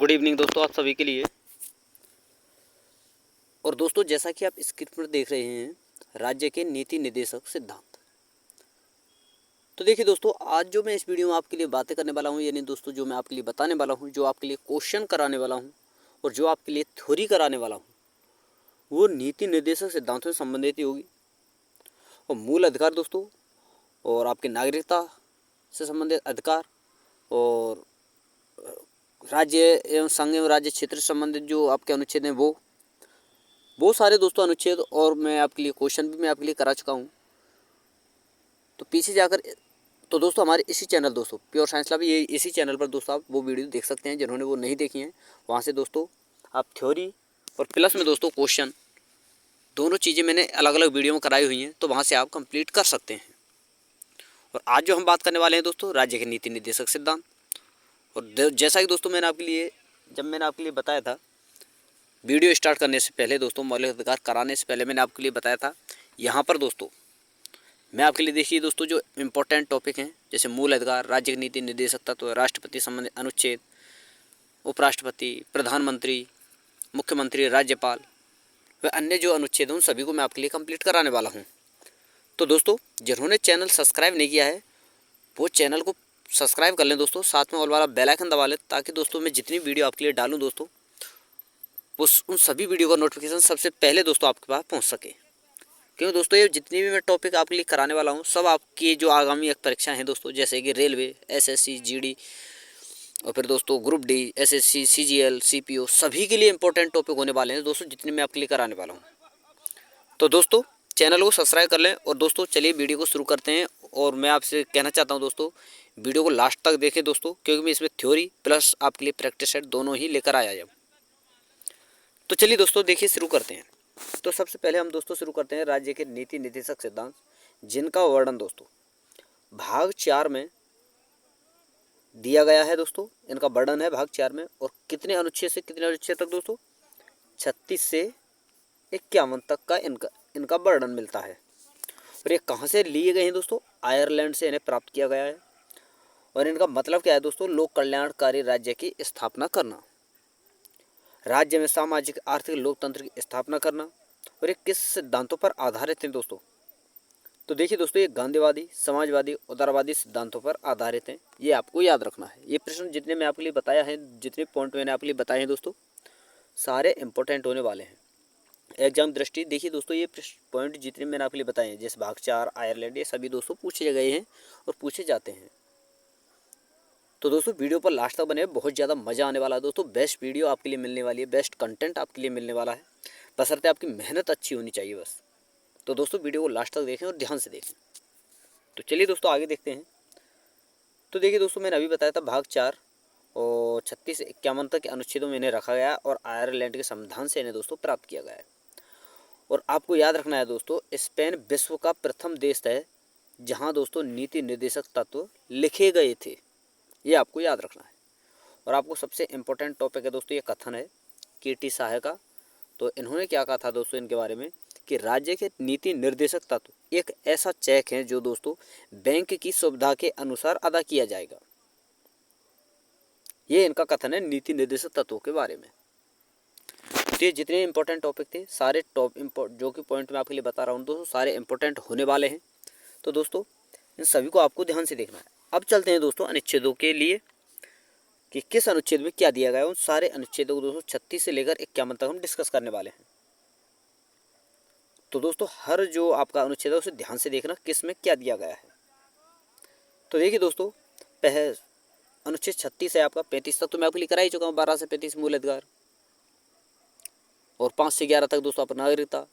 Good evening दोस्तों, आप सभी के लिए। और दोस्तों, जैसा कि आप स्क्रीन पर देख रहे हैं, राज्य के नीति निर्देशक सिद्धांत। तो देखिए दोस्तों, आज जो मैं इस वीडियो में आपके लिए बातें करने वाला हूं, यानी दोस्तों जो मैं आपके लिए बताने वाला हूं, जो आपके लिए क्वेश्चन कराने वाला हूं और जो आपके लिए थ्योरी कराने वाला हूं, वो नीति निर्देशक सिद्धांतों से संबंधित ही होगी। और मूल अधिकार दोस्तों, और आपकी नागरिकता से संबंधित अधिकार, और राज्य एवं संघ एवं राज्य क्षेत्र से संबंधित जो आपके अनुच्छेद हैं वो सारे दोस्तों अनुच्छेद, और मैं आपके लिए क्वेश्चन भी मैं आपके लिए करा चुका हूँ। तो पीछे जाकर तो दोस्तों हमारे इसी चैनल दोस्तों प्योर साइंस लैब, ये इसी चैनल पर दोस्तों आप वो वीडियो देख सकते हैं। जिन्होंने वो नहीं देखी हैं, वहाँ से दोस्तों आप थ्योरी और प्लस में दोस्तों क्वेश्चन, दोनों चीज़ें मैंने अलग अलग वीडियो में कराई हुई हैं, तो वहाँ से आप कंप्लीट कर सकते हैं। और आज जो हम बात करने वाले हैं दोस्तों, राज्य के नीति निर्देशक सिद्धांत। और जैसा कि दोस्तों मैंने आपके लिए बताया था वीडियो स्टार्ट करने से पहले दोस्तों, मौलिक अधिकार कराने से पहले मैंने आपके लिए बताया था, यहाँ पर दोस्तों मैं आपके लिए देखिए दोस्तों जो इम्पोर्टेंट टॉपिक हैं, जैसे मूल अधिकार, राज्य की नीति निर्देशक तत्व, राष्ट्रपति संबंधित अनुच्छेद, उपराष्ट्रपति, प्रधानमंत्री, मुख्यमंत्री, राज्यपाल व अन्य जो अनुच्छेद हैं, उन सभी को मैं आपके लिए कंप्लीट कराने वाला हूँ। तो दोस्तों, जिन्होंने चैनल सब्सक्राइब नहीं किया है, वो चैनल को सब्सक्राइब कर लें दोस्तों, साथ में ऑल वाला बेल आइकन दबा लें, ताकि दोस्तों मैं जितनी वीडियो आपके लिए डालूँ दोस्तों, उन सभी वीडियो का नोटिफिकेशन सबसे पहले दोस्तों आपके पास पहुंच सके। क्योंकि दोस्तों ये जितनी भी मैं टॉपिक आपके लिए कराने वाला हूं, सब आपकी जो आगामी परीक्षाएं हैं दोस्तों, जैसे कि रेलवे, एसएससी, जीडी, और फिर दोस्तों group D, SSC, CGL, CPO, सभी के लिए इंपॉर्टेंट टॉपिक होने वाले हैं दोस्तों, जितने मैं आपके लिए कराने वाला हूँ। तो दोस्तों चैनल को सब्सक्राइब कर लें। और दोस्तों चलिए वीडियो को शुरू करते हैं। और मैं आपसे कहना चाहता हूँ दोस्तों, वीडियो को लास्ट तक देखें दोस्तों, क्योंकि मैं इसमें थ्योरी प्लस आपके लिए प्रैक्टिस सेट दोनों ही लेकर आया जब। तो चलिए दोस्तों देखिए, शुरू करते हैं। तो सबसे पहले हम दोस्तों शुरू करते हैं राज्य के नीति निर्देशक सिद्धांत, जिनका वर्णन दोस्तों भाग 4 में दिया गया है दोस्तों। इनका वर्णन है भाग 4 में। और कितने अनुच्छेद से कितने अनुच्छेद तक दोस्तों? 36 से 51 तक का इनका वर्णन मिलता है। और ये कहाँ से लिए गए हैं दोस्तों? आयरलैंड से इन्हें प्राप्त किया गया है। और इनका मतलब क्या है दोस्तों? लोक कल्याणकारी राज्य की स्थापना करना, राज्य में सामाजिक आर्थिक लोकतंत्र की स्थापना करना। और ये किस सिद्धांतों पर आधारित हैं दोस्तों? तो देखिए दोस्तों, ये गांधीवादी, समाजवादी, उदारवादी सिद्धांतों पर आधारित हैं। ये आपको याद रखना है। ये प्रश्न जितने मैं आपके लिए बताया है, जितने पॉइंट मैंने आपके लिए बताए हैं दोस्तों, सारे इंपॉर्टेंट होने वाले हैं एग्जाम दृष्टि। देखिए दोस्तों, ये पॉइंट जितने मैंने आपके लिए बताए हैं, जैसे भाग 4, आयरलैंड, ये सभी दोस्तों पूछे गए हैं और पूछे जाते हैं। तो दोस्तों वीडियो पर लास्ट तक बने, बहुत ज़्यादा मज़ा आने वाला है दोस्तों। बेस्ट वीडियो आपके लिए मिलने वाली है, बेस्ट कंटेंट आपके लिए मिलने वाला है, बशर्ते आपकी मेहनत अच्छी होनी चाहिए बस। तो दोस्तों वीडियो को लास्ट तक देखें और ध्यान से देखें। तो चलिए दोस्तों आगे देखते हैं। तो देखिए दोस्तों, मैंने अभी बताया था भाग 4 और 36 से 51 तक के अनुच्छेदों में इन्हें रखा गया और आयरलैंड के संविधान से इन्हें दोस्तों प्राप्त किया गया है। और आपको याद रखना है दोस्तों, स्पेन विश्व का प्रथम देश है जहाँ दोस्तों नीति निर्देशक तत्व लिखे गए थे। ये आपको याद रखना है। और आपको सबसे इम्पोर्टेंट टॉपिक है दोस्तों, ये कथन है KT शाह का। तो इन्होंने क्या कहा था दोस्तों इनके बारे में, कि राज्य के नीति निर्देशक तत्व एक ऐसा चेक है जो दोस्तों बैंक की सुविधा के अनुसार अदा किया जाएगा। ये इनका कथन है नीति निर्देशक तत्वों के बारे में। तो ये जितने इंपॉर्टेंट टॉपिक थे, सारे जो कि पॉइंट मैं आपके लिए बता रहा हूँ दोस्तों, सारे इंपॉर्टेंट होने वाले हैं। तो दोस्तों इन सभी को आपको ध्यान से देखना है। अब चलते हैं दोस्तों अनुच्छेदों के लिए, कि किस अनुच्छेद में क्या दिया गया है। उन सारे अनुच्छेदों को दोस्तों 36 से लेकर 51 तक हम डिस्कस करने वाले हैं। तो दोस्तों हर जो आपका अनुच्छेद है उसे ध्यान से देखना, किस में क्या दिया गया है। तो देखिए दोस्तों, अनुच्छेद 36 है आपका, 35 तक तो मैं आपको लिख करा ही चुका हूँ, 12 से 35 मूल अधिकार, और 5 से 11 तक दोस्तों आपका नागरिकता,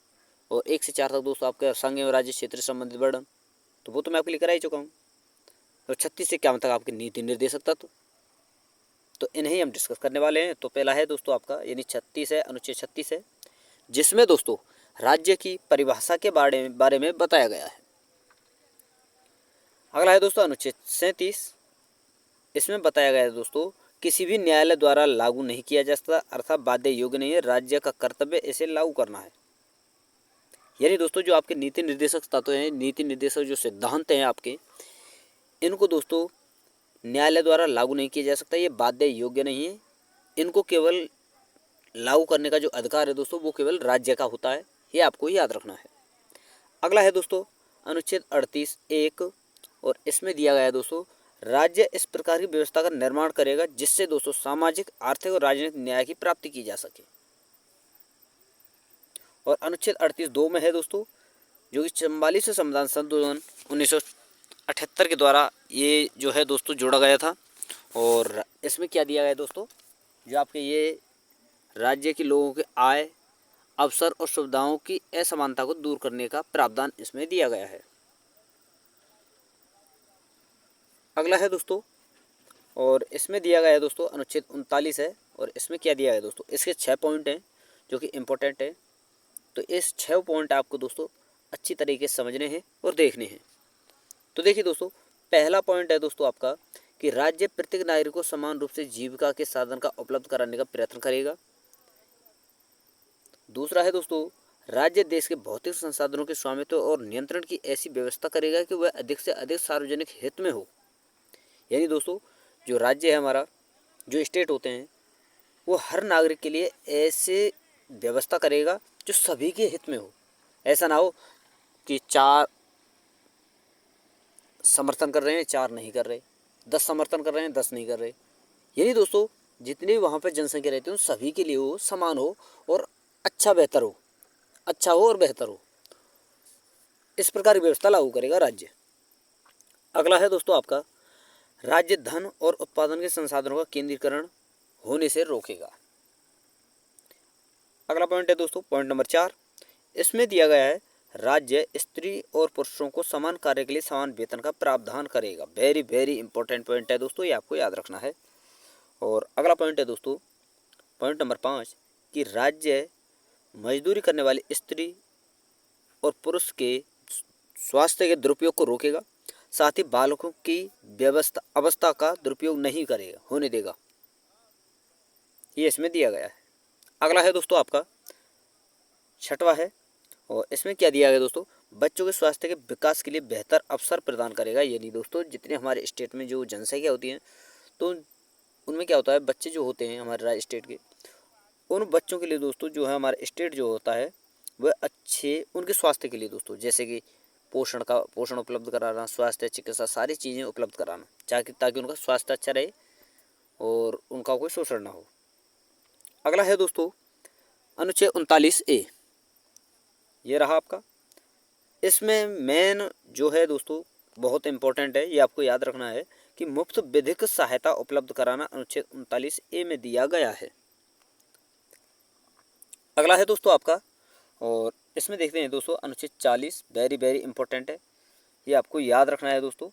और 1 से 4 तक दोस्तों आपका संघ एवं राज्य क्षेत्र से संबंधित वर्णन, तो वो तो मैं आपको लिख करा ही चुका हूँ। और 36 से 51 तक आपके नीति निर्देशक तत्व, तो इन्हें हम डिस्कस करने वाले हैं। तो पहला है दोस्तों आपका, यानी 36 है, अनुच्छेद 36 है, जिसमें दोस्तों राज्य की परिभाषा के बारे में बताया गया है। अगला है दोस्तों अनुच्छेद 37। इसमें बताया गया है दोस्तों, किसी भी न्यायालय द्वारा लागू नहीं किया जा सकता, अर्थात बाध्य योग्य नहीं है, राज्य का कर्तव्य इसे लागू करना है। यानी दोस्तों जो आपके नीति निर्देशक तत्व हैं, नीति निर्देशक जो सिद्धांत हैं आपके, इनको दोस्तों न्यायालय द्वारा लागू नहीं किया जा सकता, ये बाध्य योग्य नहीं है, इनको केवल लागू करने का जो अधिकार है दोस्तों वो केवल राज्य का होता है, ये आपको याद रखना है। अगला है दोस्तों अनुच्छेद 38(1) और इसमें दिया गया है दोस्तों, राज्य इस प्रकार की व्यवस्था का निर्माण करेगा जिससे दोस्तों सामाजिक, आर्थिक और राजनीतिक न्याय की प्राप्ति की जा सके। और अनुच्छेद 38(2) में है दोस्तों, जो कि 44वें संविधान संशोधन 1978 के द्वारा ये जो है दोस्तों जोड़ा गया था। और इसमें क्या दिया गया है दोस्तों, जो आपके ये राज्य के लोगों के आय, अवसर और सुविधाओं की असमानता को दूर करने का प्रावधान इसमें दिया गया है। अगला है दोस्तों, और इसमें दिया गया है दोस्तों अनुच्छेद 39 है। और इसमें क्या दिया गया है दोस्तों, इसके 6 पॉइंट हैं जो कि इम्पोर्टेंट है। तो इस 6 पॉइंट आपको दोस्तों अच्छी तरीके से समझने हैं और देखने हैं। तो देखिए दोस्तों, पहला पॉइंट है दोस्तों आपका कि राज्य प्रत्येक नागरिक को समान रूप से जीविका के साधन का उपलब्ध कराने का प्रयत्न करेगा। दूसरा है दोस्तों, राज्य देश के भौतिक संसाधनों के स्वामित्व और नियंत्रण की ऐसी व्यवस्था करेगा कि वह अधिक से अधिक सार्वजनिक हित में हो। यानी दोस्तों, जो राज्य है हमारा, जो स्टेट होते हैं, वो हर नागरिक के लिए ऐसे व्यवस्था करेगा जो सभी के हित में हो। ऐसा ना हो कि 4 समर्थन कर रहे हैं, 4 नहीं कर रहे, 10 समर्थन कर रहे हैं, 10 नहीं कर रहे। यानी दोस्तों, जितनी वहाँ पर जनसंख्या रहती है उन सभी के लिए वो समान हो और अच्छा बेहतर हो, अच्छा हो और बेहतर हो, इस प्रकार की व्यवस्था लागू करेगा राज्य। अगला है दोस्तों आपका, राज्य धन और उत्पादन के संसाधनों का केंद्रीकरण होने से रोकेगा। अगला पॉइंट है दोस्तों पॉइंट नंबर 4, इसमें दिया गया है राज्य स्त्री और पुरुषों को समान कार्य के लिए समान वेतन का प्रावधान करेगा। वेरी वेरी इंपॉर्टेंट पॉइंट है दोस्तों, ये आपको याद रखना है। और अगला पॉइंट है दोस्तों पॉइंट नंबर 5 कि राज्य मजदूरी करने वाली स्त्री और पुरुष के स्वास्थ्य के दुरुपयोग को रोकेगा, साथ ही बालकों की अवस्था का दुरुपयोग नहीं करेगा, होने देगा। ये इसमें दिया गया है। अगला है दोस्तों आपका 6वां है, और इसमें क्या दिया गया दोस्तों, बच्चों के स्वास्थ्य के विकास के लिए बेहतर अवसर प्रदान करेगा। यानी दोस्तों, जितने हमारे स्टेट में जो जनसंख्या होती है तो उनमें क्या होता है, बच्चे जो होते हैं हमारे राज्य स्टेट के, उन बच्चों के लिए दोस्तों जो है हमारा स्टेट जो होता है वह अच्छे उनके स्वास्थ्य के लिए दोस्तों, जैसे कि पोषण उपलब्ध कराना, स्वास्थ्य, चिकित्सा, सारी चीज़ें उपलब्ध कराना, ताकि उनका स्वास्थ्य अच्छा रहे और उनका कोई शोषण ना हो। अगला है दोस्तों अनुच्छेद 39(a), ये रहा आपका। इसमें मेन जो है दोस्तों बहुत इंपॉर्टेंट है, ये आपको याद रखना है कि मुफ्त विधिक सहायता उपलब्ध कराना अनुच्छेद 39(a) में दिया गया है। अगला है दोस्तों आपका, और इसमें देखते हैं दोस्तों अनुच्छेद 40, वेरी वेरी इंपॉर्टेंट है, ये आपको याद रखना है दोस्तों।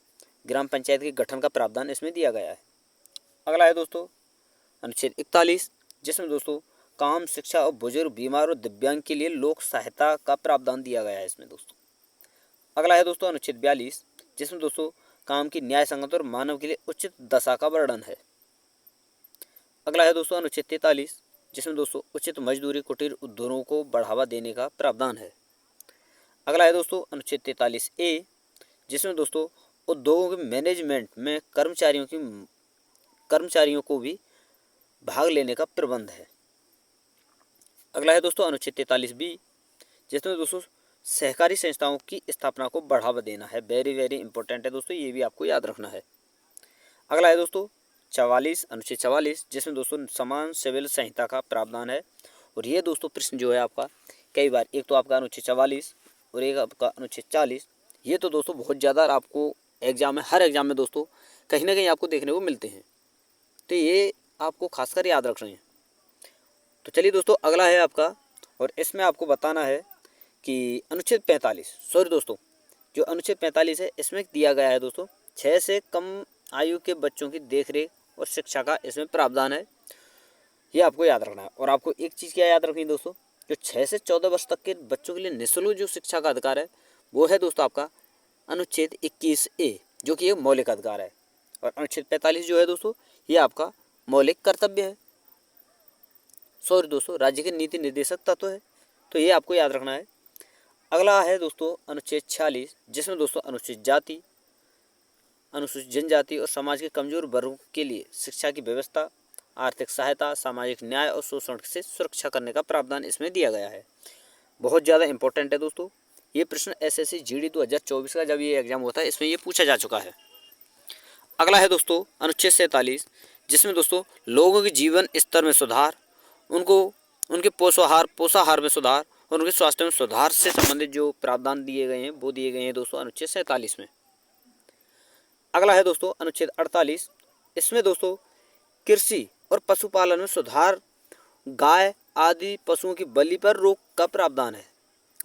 ग्राम पंचायत के गठन का प्रावधान इसमें दिया गया है। अगला है दोस्तों अनुच्छेद 41, जिसमें दोस्तों काम, शिक्षा और बुजुर्ग, बीमार और दिव्यांग के लिए लोक सहायता का प्रावधान दिया गया है इसमें दोस्तों। अगला है दोस्तों अनुच्छेद 42, जिसमें दोस्तों काम की न्याय संगत और मानव के लिए उचित दशा का वर्णन है। अगला है दोस्तों अनुच्छेद 43, जिसमें दोस्तों उचित मजदूरी, कुटीर उद्योगों को बढ़ावा देने का प्रावधान है। अगला है दोस्तों अनुच्छेद 43(a), जिसमें दोस्तों उद्योगों के मैनेजमेंट में कर्मचारियों को भी भाग लेने का प्रबंध है। अगला है दोस्तों अनुच्छेद 43(b), जिसमें दोस्तों सहकारी संस्थाओं की स्थापना को बढ़ावा देना है। वेरी वेरी इंपॉर्टेंट है दोस्तों, ये भी आपको याद रखना है। अगला है दोस्तों 44, अनुच्छेद 44, जिसमें दोस्तों समान सिविल संहिता का प्रावधान है। और ये दोस्तों प्रश्न जो है आपका कई बार, एक तो आपका अनुच्छेद 44 और एक आपका अनुच्छेद 40, ये तो दोस्तों बहुत ज़्यादा आपको एग्जाम में, हर एग्जाम में दोस्तों कहीं ना कहीं आपको देखने को मिलते हैं, तो ये आपको खासकर याद रख रहे हैं। तो चलिए दोस्तों अगला है आपका, और इसमें आपको बताना है कि अनुच्छेद 45, सॉरी दोस्तों जो अनुच्छेद 45 है इसमें दिया गया है दोस्तों 6 से कम आयु के बच्चों की देखरेख और शिक्षा का इसमें प्रावधान है, ये आपको याद रखना है। और आपको एक चीज़ क्या याद रखनी है दोस्तों, जो 6 से 14 वर्ष तक के बच्चों के लिए निःशुल्क जो शिक्षा का अधिकार है वो है दोस्तों आपका अनुच्छेद 21(a), जो कि एक मौलिक अधिकार है। और अनुच्छेद 45 जो है दोस्तों ये आपका मौलिक कर्तव्य है, सॉरी दोस्तों राज्य के नीति निर्देशक तत्व है, तो ये आपको याद रखना है। अगला है दोस्तों अनुच्छेद 46, जिसमें दोस्तों अनुसूचित जाति, अनुसूचित जनजाति और समाज के कमजोर वर्गों के लिए शिक्षा की व्यवस्था आर्थिक सहायता, सामाजिक न्याय और शोषण से सुरक्षा करने का प्रावधान इसमें दिया गया है। बहुत ज़्यादा इंपॉर्टेंट है दोस्तों। ये प्रश्न एसएससी जीडी 2024 का जब ये एग्जाम होता है इसमें ये पूछा जा चुका है। अगला है दोस्तों अनुच्छेद 47, जिसमें दोस्तों लोगों के जीवन स्तर में सुधार, उनके पोषाहार में सुधार और उनके स्वास्थ्य में सुधार से संबंधित जो प्रावधान दिए गए हैं वो दिए गए हैं दोस्तों अनुच्छेद 47 में। अगला है दोस्तों अनुच्छेद 48, इसमें दोस्तों कृषि और पशुपालन में सुधार, गाय आदि पशुओं की बलि पर रोक का प्रावधान है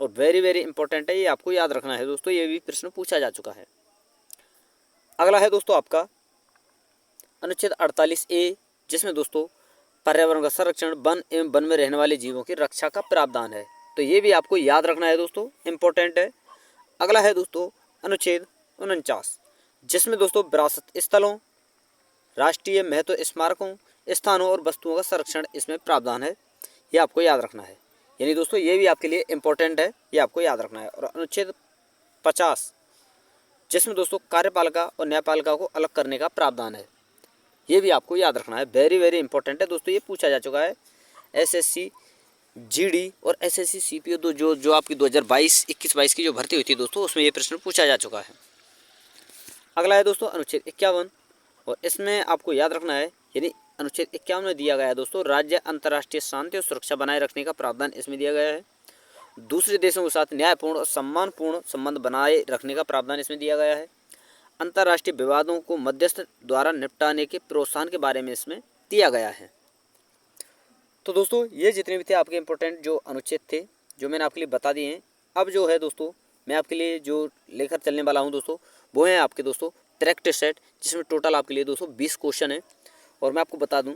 और वेरी वेरी इंपॉर्टेंट है, ये आपको याद रखना है दोस्तों, ये भी प्रश्न पूछा जा चुका है। अगला है दोस्तों आपका अनुच्छेद 48A, जिसमें दोस्तों पर्यावरण का संरक्षण, वन एवं वन में रहने वाले जीवों की रक्षा का प्रावधान है, तो ये भी आपको याद रखना है दोस्तों, इंपॉर्टेंट है। अगला है दोस्तों अनुच्छेद 49, जिसमें दोस्तों विरासत स्थलों, राष्ट्रीय महत्व स्मारकों, स्थानों और वस्तुओं का संरक्षण इसमें प्रावधान है, ये आपको याद रखना है। यानी दोस्तों ये भी आपके लिए इंपॉर्टेंट है, ये आपको याद रखना है। और अनुच्छेद 50, जिसमें दोस्तों कार्यपालिका और न्यायपालिका को अलग करने का प्रावधान है, ये भी आपको याद रखना है, वेरी वेरी इंपॉर्टेंट है दोस्तों, ये पूछा जा चुका है। एसएससी जीडी और एसएससी सीपीओ जो आपकी 2021-22 की जो भर्ती हुई थी दोस्तों, उसमें ये प्रश्न पूछा जा चुका है। अगला है दोस्तों अनुच्छेद 51, और इसमें आपको याद रखना है, यानी अनुच्छेद 51 में दिया गया है दोस्तों राज्य अंतर्राष्ट्रीय शांति और सुरक्षा बनाए रखने का प्रावधान इसमें दिया गया है। दूसरे देशों के साथ न्यायपूर्ण और सम्मानपूर्ण संबंध बनाए रखने का प्रावधान इसमें दिया गया है। अंतर्राष्ट्रीय विवादों को मध्यस्थ द्वारा निपटाने के प्रोत्साहन के बारे में इसमें दिया गया है। तो दोस्तों ये जितने भी थे आपके इंपॉर्टेंट जो अनुच्छेद थे जो मैंने आपके लिए बता दिए हैं। अब जो है दोस्तों मैं आपके लिए जो लेकर चलने वाला हूँ दोस्तों, वो है आपके दोस्तों प्रैक्टिस सेट, जिसमें टोटल आपके लिए दोस्तों 20 क्वेश्चन है। और मैं आपको बता दूं,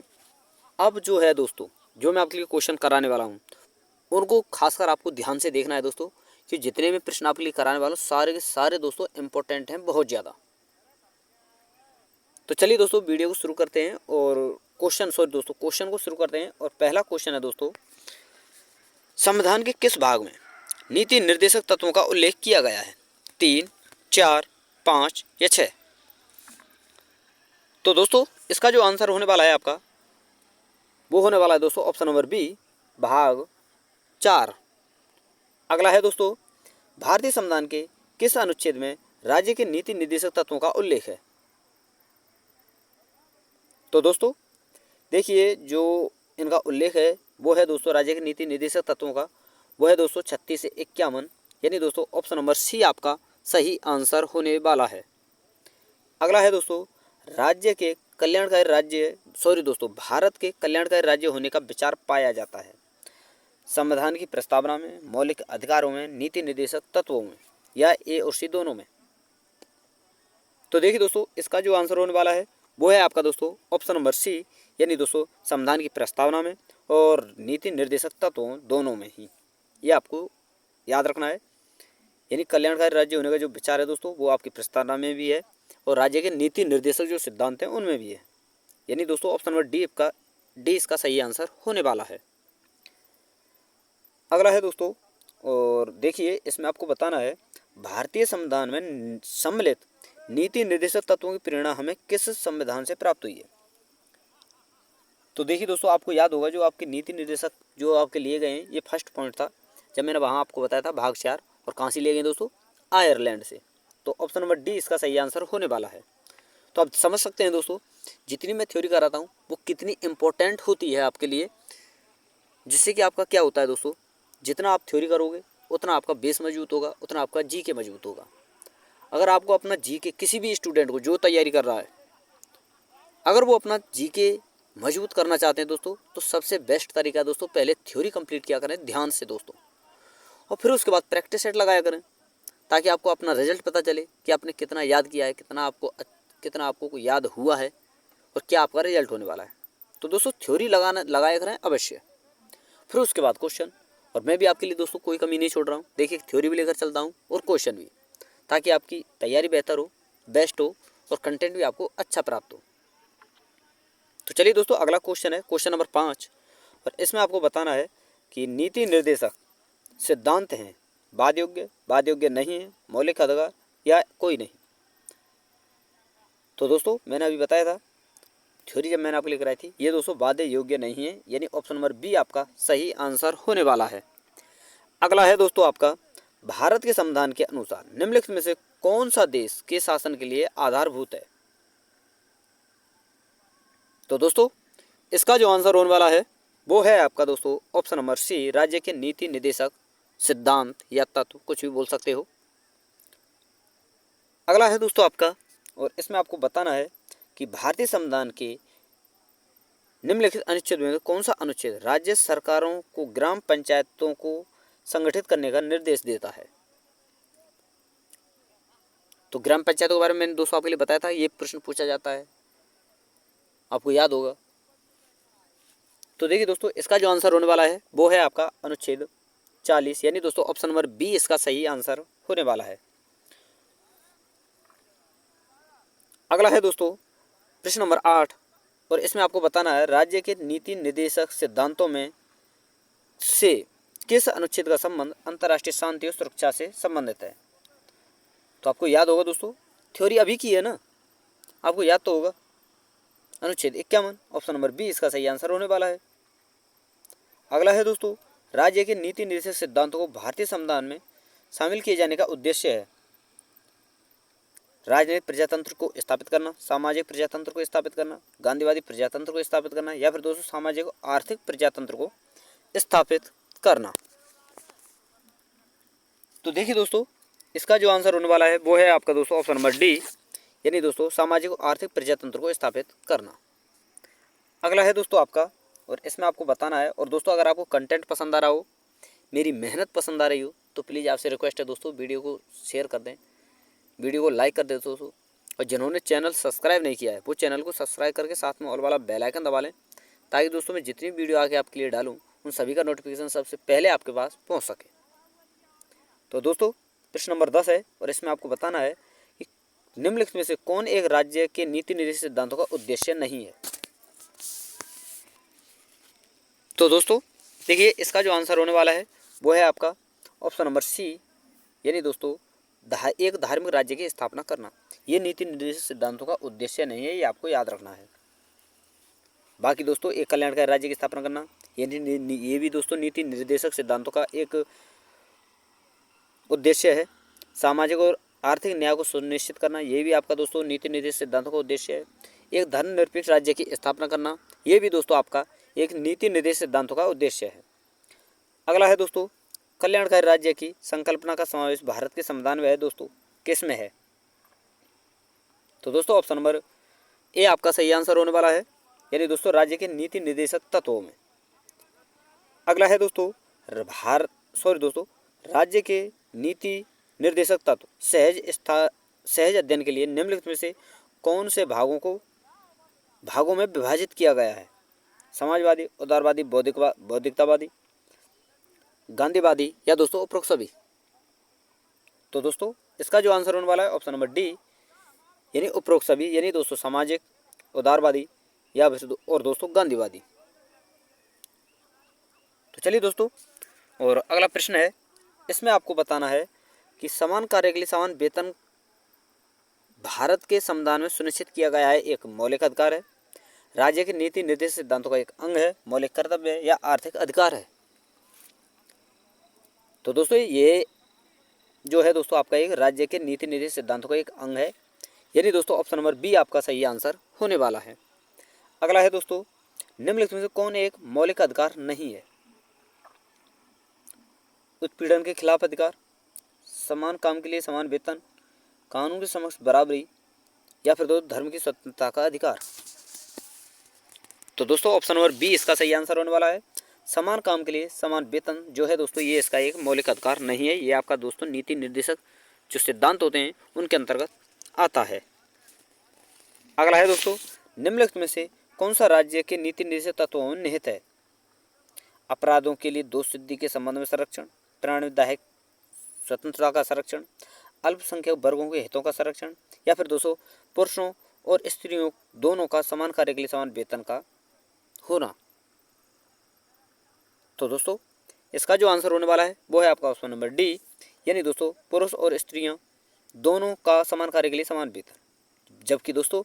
अब जो है दोस्तों जो मैं आपके लिए क्वेश्चन कराने वाला हूं उनको खासकर आपको ध्यान से देखना है दोस्तों, कि जितने भी प्रश्न आपके लिए कराने वाला हूं सारे के सारे दोस्तों इंपॉर्टेंट हैं बहुत ज़्यादा। तो चलिए दोस्तों वीडियो को शुरू करते हैं और क्वेश्चन को शुरू करते हैं। और पहला क्वेश्चन है दोस्तों, संविधान के किस भाग में नीति निर्देशक तत्वों का उल्लेख किया गया है? 3, 4, 5 या 6? तो दोस्तों इसका जो आंसर होने वाला है आपका वो होने वाला है दोस्तों ऑप्शन नंबर बी, भाग 4। अगला है दोस्तों, भारतीय संविधान के किस अनुच्छेद में राज्य के नीति निर्देशक तत्वों का उल्लेख है? तो दोस्तों देखिए जो इनका उल्लेख है वो है दोस्तों राज्य के नीति निर्देशक तत्वों का, वो है दोस्तों 36 से 51, यानी दोस्तों ऑप्शन नंबर सी आपका सही आंसर होने वाला है। अगला है दोस्तों, भारत के कल्याणकारी राज्य होने का विचार पाया जाता है संविधान की प्रस्तावना में, मौलिक अधिकारों में, नीति निर्देशक तत्वों में, या ए और सी दोनों में? तो देखिए दोस्तों इसका जो आंसर होने वाला है वो है आपका दोस्तों ऑप्शन नंबर सी, यानी दोस्तों संविधान की प्रस्तावना में और नीति निर्देशक तत्वों दोनों में ही, ये आपको याद रखना है। यानी कल्याणकारी राज्य होने का जो विचार है दोस्तों वो आपकी प्रस्तावना में भी है और राज्य के नीति निर्देशक जो सिद्धांत हैं उनमें भी है, यानी दोस्तों ऑप्शन नंबर डी इसका सही आंसर होने वाला है। अगला है दोस्तों, और देखिए इसमें आपको बताना है भारतीय संविधान में सम्मिलित नीति निर्देशक तत्वों की प्रेरणा हमें किस संविधान से प्राप्त हुई है? तो देखिए दोस्तों आपको याद होगा जो आपके नीति निर्देशक जो आपके लिए गए हैं, ये फर्स्ट पॉइंट था जब मैंने वहाँ आपको बताया था भाग 4, और कहाँ से लिए गए दोस्तों? आयरलैंड से। तो ऑप्शन नंबर डी इसका सही आंसर होने वाला है। तो आप समझ सकते हैं दोस्तों जितनी मैं थ्योरी कराता हूँ वो कितनी इंपॉर्टेंट होती है आपके लिए, जिससे कि आपका क्या होता है दोस्तों, जितना आप थ्योरी करोगे उतना आपका बेस मजबूत होगा, उतना आपका जीके मजबूत होगा। अगर आपको अपना जीके, किसी भी स्टूडेंट को जो तैयारी कर रहा है, अगर वो अपना जीके मजबूत करना चाहते हैं दोस्तों, तो सबसे बेस्ट तरीका है दोस्तों पहले थ्योरी कंप्लीट किया करें ध्यान से दोस्तों, और फिर उसके बाद प्रैक्टिस सेट लगाया करें, ताकि आपको अपना रिजल्ट पता चले कि आपने कितना याद किया है, कितना आपको याद हुआ है और क्या आपका रिजल्ट होने वाला है। तो दोस्तों थ्योरी लगाया करें अवश्य, फिर उसके बाद क्वेश्चन। और मैं भी आपके लिए दोस्तों कोई कमी नहीं छोड़ रहा हूँ, देखिए थ्योरी भी लेकर चलता हूँ और क्वेश्चन भी, ताकि आपकी तैयारी बेहतर हो, बेस्ट हो और कंटेंट भी आपको अच्छा प्राप्त हो। तो चलिए दोस्तों अगला क्वेश्चन है क्वेश्चन नंबर 5, और इसमें आपको बताना है कि नीति निर्देशक सिद्धांत हैं वाद योग्य नहीं है, मौलिक अधिकार या कोई नहीं। तो दोस्तों मैंने अभी बताया था थ्योरी जब मैंने आपके लिए कराई थी, ये दोस्तों बाध्य योग्य नहीं है, यानी ऑप्शन नंबर बी आपका सही आंसर होने वाला है। अगला है दोस्तों आपका, भारत के संविधान के अनुसार निम्नलिखित में से कौन सा देश के शासन के लिए आधारभूत है? तो दोस्तों इसका जो आंसर होने वाला है वो है आपका दोस्तों ऑप्शन नंबर सी, राज्य के नीति निदेशक सिद्धांत या तत्व, कुछ भी बोल सकते हो। अगला है दोस्तों आपका, और इसमें आपको बताना है कि भारतीय संविधान के निम्नलिखित अनुच्छेद में कौन सा अनुच्छेद राज्य सरकारों को ग्राम पंचायतों को संगठित करने का निर्देश देता है? तो ग्राम पंचायतों के बारे में मैंने दोस्तों आपके लिए बताया था, ये प्रश्न पूछा जाता है, आपको याद होगा। तो देखिए दोस्तों इसका जो आंसर होने वाला है वो है आपका अनुच्छेद 40, यानी दोस्तों ऑप्शन नंबर बी इसका सही आंसर होने वाला है। अगला है दोस्तों प्रश्न नंबर 8, और इसमें आपको बताना है राज्य के नीति निर्देशक सिद्धांतों में से किस अनुच्छेद का संबंध अंतर्राष्ट्रीय शांति और सुरक्षा से संबंधित है? तो आपको याद होगा दोस्तों, थ्योरी अभी की है ना, आपको याद तो होगा। अनुच्छेद 51, ऑप्शन नंबर बी इसका सही आंसर होने वाला है। अगला है दोस्तों, राज्य के नीति निर्देशक सिद्धांतों को भारतीय संविधान में शामिल किए जाने का उद्देश्य है राजनीतिक प्रजातंत्र को स्थापित करना, सामाजिक प्रजातंत्र को स्थापित करना, गांधीवादी प्रजातंत्र को स्थापित करना, या फिर दोस्तों सामाजिक और आर्थिक प्रजातंत्र को स्थापित करना। तो देखिए दोस्तों इसका जो आंसर होने वाला है वो है आपका दोस्तों ऑप्शन नंबर डी, यानी दोस्तों सामाजिक और आर्थिक प्रजातंत्र को स्थापित करना। अगला है दोस्तों आपका, और इसमें आपको बताना है, और दोस्तों अगर आपको कंटेंट पसंद आ रहा हो, मेरी मेहनत पसंद आ रही हो, तो प्लीज़ आपसे रिक्वेस्ट है दोस्तों वीडियो को शेयर कर दें, वीडियो को लाइक कर दें दोस्तों, और जिन्होंने चैनल सब्सक्राइब नहीं किया है वो चैनल को सब्सक्राइब करके साथ में ऑल वाला बेल आइकन दबा लें, ताकि दोस्तों मैं जितनी वीडियो आगे आपके लिए डालूँ उन सभी का नोटिफिकेशन सबसे पहले आपके पास पहुँच सके। तो दोस्तों प्रश्न नंबर 10 है, और इसमें आपको बताना है कि निम्नलिखित में से कौन एक राज्य के नीति निर्देशक सिद्धांतों का उद्देश्य नहीं है? तो दोस्तों देखिए इसका जो आंसर होने वाला है वो है आपका ऑप्शन नंबर सी, यानी दोस्तों एक धार्मिक राज्य की स्थापना करना। ये नीति निर्देशक सिद्धांतों का उद्देश्य नहीं है, ये आपको याद रखना है। बाकी दोस्तों एक कल्याणकारी राज्य की स्थापना करना, ये भी दोस्तों नीति निर्देशक सिद्धांतों का एक उद्देश्य है। सामाजिक और आर्थिक न्याय को सुनिश्चित करना, ये भी आपका दोस्तों नीति निर्देशक सिद्धांतों का उद्देश्य है। एक धर्मनिरपेक्ष राज्य की स्थापना करना, ये भी दोस्तों आपका एक नीति निर्देशक सिद्धांतों का उद्देश्य है। अगला है दोस्तों, कल्याणकारी राज्य की संकल्पना का समावेश भारत के संविधान में है दोस्तों, किस में है? तो दोस्तों ऑप्शन नंबर ए आपका सही आंसर होने वाला है, यानी दोस्तों राज्य के नीति निर्देशक तत्वों में। अगला है दोस्तों राज्य के नीति निर्देशक तत्व सहज अध्ययन के लिए निम्नलिखित में से कौन से भागों में विभाजित किया गया है? समाजवादी, उदारवादी, बौद्धिकतावादी, गांधीवादी, या दोस्तों उपरोक्त सभी। तो दोस्तों इसका जो आंसर होने वाला है ऑप्शन नंबर डी, यानी उपरोक्त सभी, यानी दोस्तों सामाजिक, उदारवादी, या और दोस्तों गांधीवादी। तो चलिए दोस्तों, और अगला प्रश्न है, इसमें आपको बताना है कि समान कार्य के लिए समान वेतन भारत के संविधान में सुनिश्चित किया गया है, एक मौलिक अधिकार है, राज्य के नीति निर्देशक सिद्धांतों का एक अंग है, मौलिक कर्तव्य है, या आर्थिक अधिकार है? तो दोस्तों ये जो है दोस्तों आपका एक राज्य के नीति निर्देशक सिद्धांतों का एक अंग है, यानी दोस्तों ऑप्शन नंबर बी आपका सही आंसर होने वाला है। अगला है दोस्तों, निम्नलिखित में से कौन एक मौलिक अधिकार नहीं है? उत्पीड़न के खिलाफ अधिकार, समान काम के लिए समान वेतन, कानून के समक्ष बराबरी, या फिर दोस्तों धर्म की स्वतंत्रता का अधिकार? तो दोस्तों ऑप्शन नंबर बी इसका सही आंसर होने वाला है। समान काम के लिए समान वेतन जो है दोस्तों ये इसका एक मौलिक अधिकार नहीं है, ये आपका दोस्तों नीति निर्देशक जो सिद्धांत होते हैं उनके अंतर्गत आता है। अगला है दोस्तों, निम्नलिखित में से कौन सा राज्य के नीति निर्देशक तत्वों में निहित है? अपराधों के लिए दोष सिद्धि के संबंध में संरक्षण, प्राणविधायक स्वतंत्रता का संरक्षण, अल्पसंख्यक वर्गों के हितों का संरक्षण, या फिर दोस्तों पुरुषों और स्त्रियों दोनों का समान कार्य के लिए समान वेतन का होना? तो दोस्तों इसका जो आंसर होने वाला है वो है आपका ऑप्शन नंबर डी, यानी दोस्तों पुरुष और स्त्रियां दोनों का समान कार्य के लिए समान वेतन। जबकि दोस्तों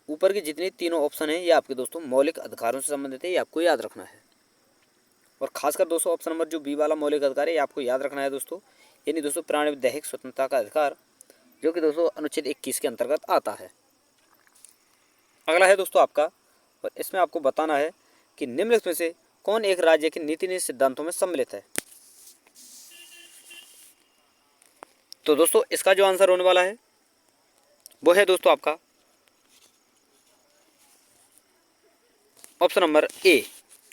ऊपर के जितने तीनों ऑप्शन हैं ये आपके दोस्तों मौलिक अधिकारों से संबंधित है, ये आपको याद रखना है। और खासकर दोस्तों ऑप्शन नंबर जो बी वाला मौलिक अधिकार है ये आपको याद रखना है दोस्तों, यानी दोस्तों प्राण एवं दैहिक स्वतंत्रता का अधिकार, जो कि दोस्तों अनुच्छेद 21 के अंतर्गत आता है। अगला है दोस्तों आपका, और इसमें आपको बताना है कि निम्नलिखित में से कौन एक राज्य के नीति निधि सिद्धांतों में सम्मिलित है। तो दोस्तों इसका जो आंसर होने वाला है वो है दोस्तों आपका ऑप्शन नंबर ए,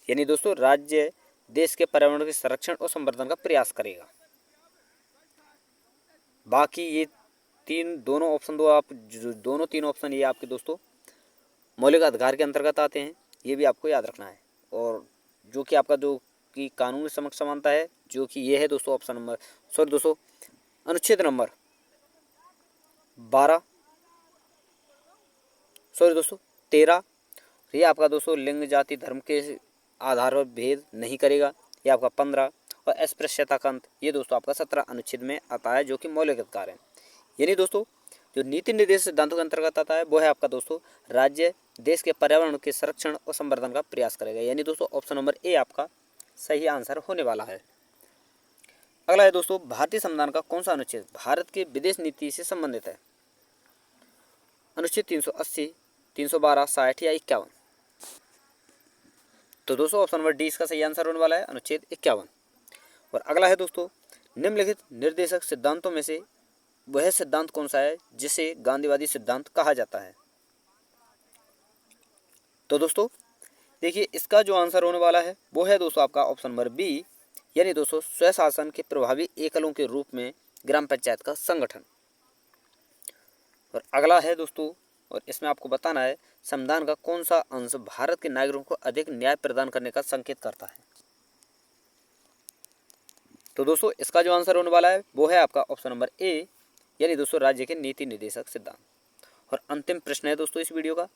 यानी दोस्तों राज्य देश के पर्यावरण के संरक्षण और संवर्धन का प्रयास करेगा। बाकी ये दोनों ऑप्शन दोनों तीन ऑप्शन ये आपके दोस्तों मौलिक अधिकार के अंतर्गत आते हैं, ये भी आपको याद रखना है। और जो कि आपका जो कि कानून समक्ष समानता है, जो कि ये है दोस्तों ऑप्शन नंबर दोस्तों अनुच्छेद नंबर 13 ये आपका दोस्तों लिंग जाति धर्म के आधार पर भेद नहीं करेगा, ये आपका 15, और अस्पृश्यता का अंत ये दोस्तों आपका 17 अनुच्छेद में आता है, जो कि मौलिक अधिकार है। यानी दोस्तों जो नीति निर्देश सिद्धांतों के अंतर्गत आता है वो है आपका दोस्तों राज्य देश के पर्यावरण के संरक्षण और संवर्धन का प्रयास करेगा, यानी दोस्तों ऑप्शन नंबर ए आपका सही आंसर होने वाला है। अगला है दोस्तों भारतीय संविधान का कौन सा अनुच्छेद भारत के विदेश नीति से संबंधित है। अनुच्छेद 380, 312, 60 या 51। तो दोस्तों ऑप्शन नंबर डी इसका सही आंसर होने वाला है, अनुच्छेद 51। और अगला है दोस्तों निम्नलिखित निर्देशक सिद्धांतों में से वह सिद्धांत कौन सा है जिसे गांधीवादी सिद्धांत कहा जाता है। तो दोस्तों देखिए इसका जो आंसर होने वाला है वो है दोस्तों आपका ऑप्शन नंबर बी, यानी दोस्तों स्वशासन के प्रभावी एकलों के रूप में ग्राम पंचायत का संगठन। और अगला है दोस्तों, और इसमें आपको बताना है संविधान का कौन सा अंश भारत के नागरिकों को अधिक न्याय प्रदान करने का संकेत करता है। तो दोस्तों इसका जो आंसर होने वाला है वो है आपका ऑप्शन नंबर ए, यानी दोस्तों राज्य के नीति निर्देशक सिद्धांत। और अंतिम प्रश्न है दोस्तों इस वीडियो का,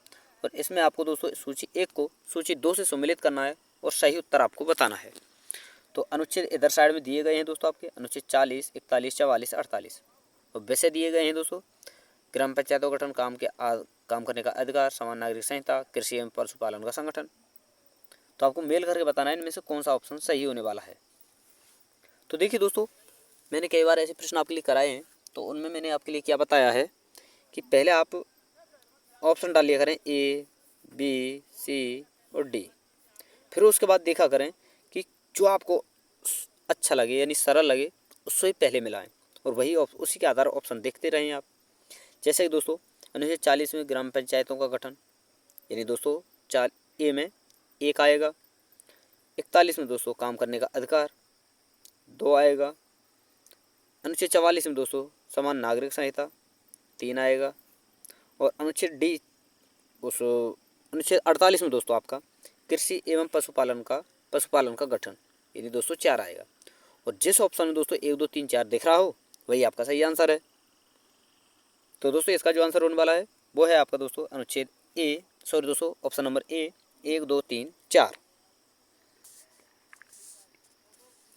और इसमें आपको दोस्तों सूची 1 को सूची 2 से सम्मिलित करना है और सही उत्तर आपको बताना है। तो अनुच्छेद इधर साइड में दिए गए हैं दोस्तों आपके अनुच्छेद 40, 41, 44, 48, और वैसे दिए गए हैं दोस्तों ग्राम पंचायतों का गठन, काम करने का अधिकार, समान नागरिक संहिता, कृषि एवं पशुपालन का संगठन। तो आपको मेल करके बताना है इनमें से कौन सा ऑप्शन सही होने वाला है। तो देखिए दोस्तों मैंने कई बार ऐसे प्रश्न आपके लिए कराए हैं, तो उनमें मैंने आपके लिए क्या बताया है कि पहले आप ऑप्शन डाल लिया करें ए, बी, सी और डी, फिर उसके बाद देखा करें कि जो आपको अच्छा लगे यानी सरल लगे उससे पहले मिलाएं, और वही उसी के आधार ऑप्शन देखते रहें आप। जैसे कि दोस्तों अनुच्छेद 40 में ग्राम पंचायतों का गठन, यानी दोस्तों ए में 1 आएगा। 41 में दोस्तों काम करने का अधिकार 2 आएगा। अनुच्छेद 44 में दोस्तों समान नागरिक संहिता 3 आएगा। और अनुच्छेद 48 में दोस्तों आपका कृषि एवं पशुपालन का गठन, यानी दोस्तों 4 आएगा। और जिस ऑप्शन में दोस्तों 1, 2, 3, 4 दिख रहा हो वही आपका सही आंसर है। तो दोस्तों इसका जो आंसर होने वाला है वो है आपका दोस्तों अनुच्छेद ऑप्शन नंबर ए, 1, 2, 3, 4।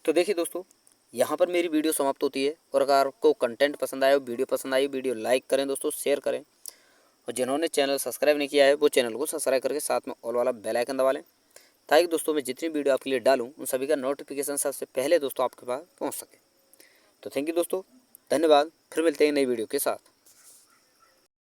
तो देखिए दोस्तों यहाँ पर मेरी वीडियो समाप्त होती है, और अगर आपको कंटेंट पसंद आया, वीडियो पसंद आई, वीडियो लाइक करें दोस्तों, शेयर करें, और जिन्होंने चैनल सब्सक्राइब नहीं किया है वो चैनल को सब्सक्राइब करके साथ में ऑल वाला बेल आइकन दबा लें, ताकि दोस्तों मैं जितनी वीडियो आपके लिए डालूँ उन सभी का नोटिफिकेशन सबसे पहले दोस्तों आपके पास पहुँच सके। तो थैंक यू दोस्तों, धन्यवाद, फिर मिलते हैं नई वीडियो के साथ।